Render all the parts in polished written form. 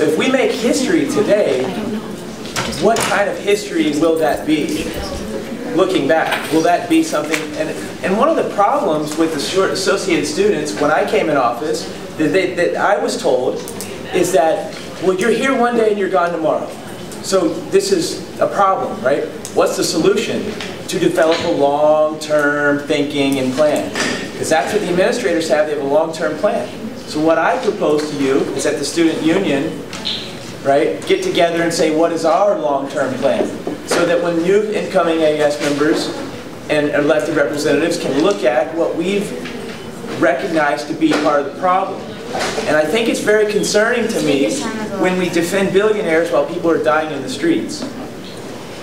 if we make history today, what kind of history will that be? Looking back, will that be something? And one of the problems with the short associated students when I came in office that I was told is that, well, you're here one day and you're gone tomorrow. So this is a problem, right? What's the solution? To develop a long-term thinking and plan. Because that's what the administrators have. They have a long-term plan. So what I propose to you is that the student union, right, get together and say, what is our long-term plan? So that when new incoming AS members and elected representatives can look at what we've recognized to be part of the problem. And I think it's very concerning to me when we defend billionaires while people are dying in the streets.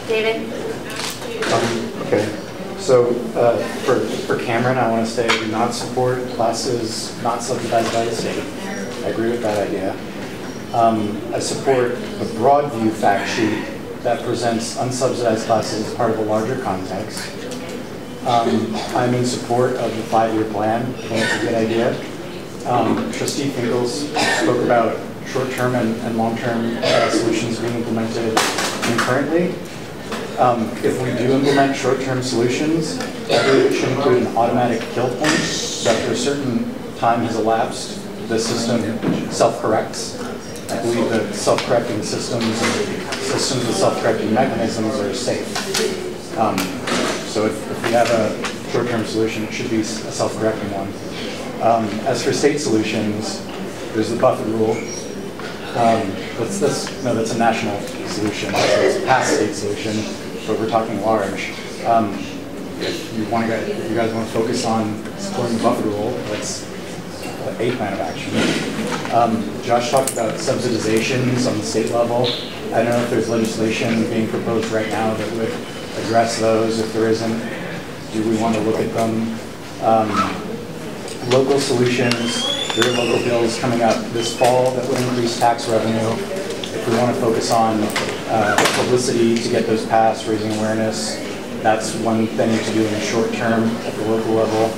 David? Okay. So for Cameron, I want to say I do not support classes not subsidized by the state. I agree with that idea. I support a broad view fact sheet that presents unsubsidized classes as part of a larger context. I'm in support of the 5-year plan. I think it's a good idea. Trustee Finkel's spoke about short-term and long-term solutions being implemented concurrently. If we do implement short-term solutions, I believe it should include an automatic kill point, so after a certain time has elapsed, the system self-corrects. I believe that self-correcting systems with self-correcting mechanisms are safe. So if we have a short-term solution, it should be a self-correcting one. As for state solutions, there's the Buffett rule. That's a national solution. So it's a past state solution, but we're talking large. If you guys want to focus on supporting the Buffett rule, that's a plan of action. Josh talked about subsidizations on the state level. I don't know if there's legislation being proposed right now that would address those. If there isn't, do we want to look at them? Local solutions, there are local bills coming up this fall that would increase tax revenue. If we want to focus on publicity to get those passed, raising awareness, that's one thing to do in the short term at the local level.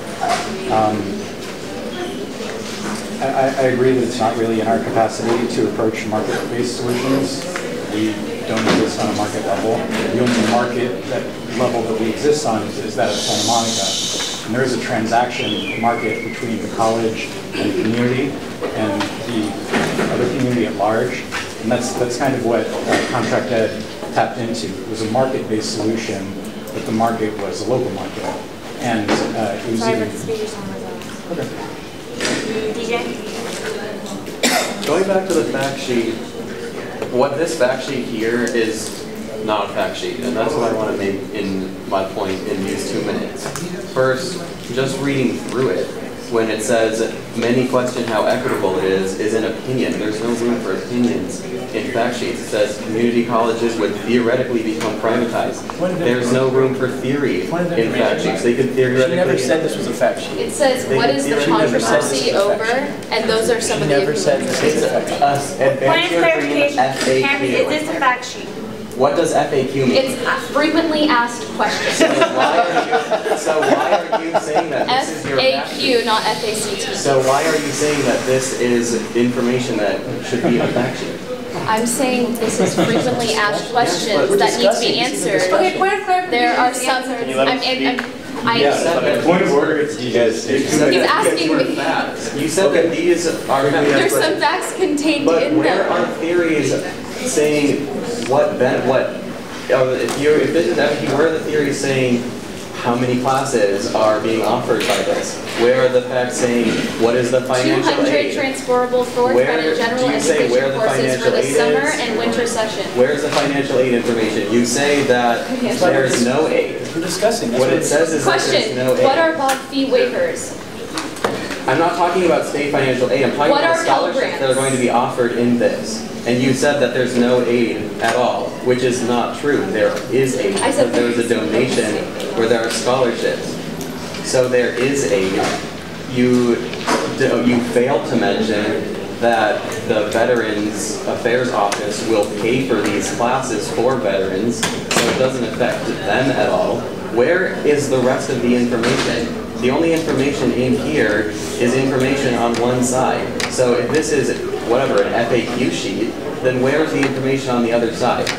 I agree that it's not really in our capacity to approach market-based solutions. We don't exist on a market level. The only market level that we exist on is that of Santa Monica. And there is a transaction market between the college and the community and the other community at large. And that's kind of what Contract Ed tapped into. It was a market-based solution, but the market was a local market. And it was Sorry, but the speaker's on his own. Okay. DJ? Going back to the fact sheet, what this fact sheet here is not a fact sheet, and that's what I want to make in my point in these 2 minutes. First, just reading through it, when it says, many question how equitable it is an opinion. There's no room for opinions in fact sheets. It says community colleges would theoretically become privatized. There's no room for theory in fact sheets. They could theoretically... She never said this was a fact sheet. It says, what is the controversy over? And those are some of the... She never said this was a fact sheet. Point of clarification, Cameron, is this a fact sheet? What does FAQ mean? It's frequently asked questions. So why are you saying that this is your FAQ, not FACT. So why are you saying that this is information that should be a fact sheet? I'm saying this is frequently asked questions that need to be answered. Okay, point of clarification. There are some... Point of order, it's DJ's. He's asking me. You said that these are... There's some facts contained but in where them. are theories saying what if this is FAQ, where are the theories saying how many classes are being offered by this? Where are the facts saying what is the financial 200 aid? transferable for credit general education courses for the summer and winter session. Where's the financial aid information? You say that there's no aid. We're discussing. What it says is that there's no aid. What are bond fee waivers? I'm not talking about state financial aid. I'm talking about the scholarships that are going to be offered in this. And you said that there's no aid at all, which is not true. There is aid because there is a donation where there are scholarships. So there is aid. You failed to mention that the Veterans Affairs Office will pay for these classes for veterans, so it doesn't affect them at all. Where is the rest of the information? The only information in here is information on one side. So if this is whatever, an FAQ sheet, then where's the information on the other side?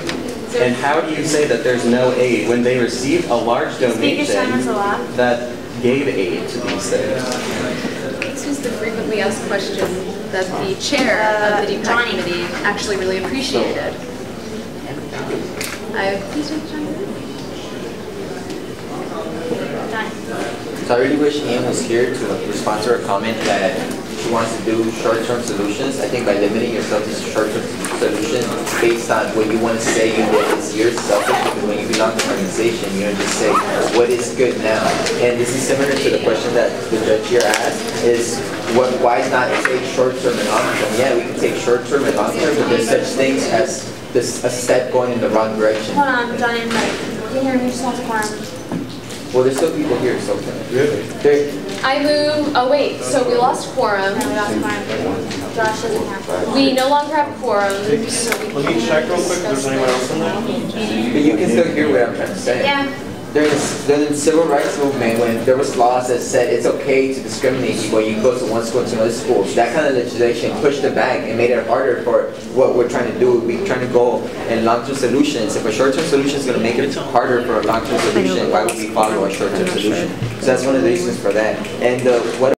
And how do you say that there's no aid when they received a large donation that gave aid to these things? This was the frequently asked question that the chair of the DPAC committee actually really appreciated. Please take John. So I really wish Yian was here to respond to her comment that she wants to do short-term solutions. I think by limiting yourself to short-term solutions based on what you want to say you did this year is selfish, because when you belong to an organization, you don't just say what is good now. And this is similar to the question that the judge here asked, is why not take short-term and long-term? Yeah, we can take short-term and long-term, but there's such things as a step going in the wrong direction. Hold on, John, you can hear me, just lost quorum. Well, there's still people here, so really. I move. Oh wait, so we lost quorum. No, we lost quorum. Josh doesn't have. We no longer have quorum. So we Let me check real quick if there's anyone else in there. But you can still hear what I'm trying to say. Yeah. During the civil rights movement, when there was laws that said it's okay to discriminate people, you go to one school to another school, that kind of legislation pushed it back and made it harder for what we're trying to do. We're trying to go in long-term solutions. If a short-term solution is going to make it harder for a long-term solution, why would we follow a short-term solution? So that's one of the reasons for that. And what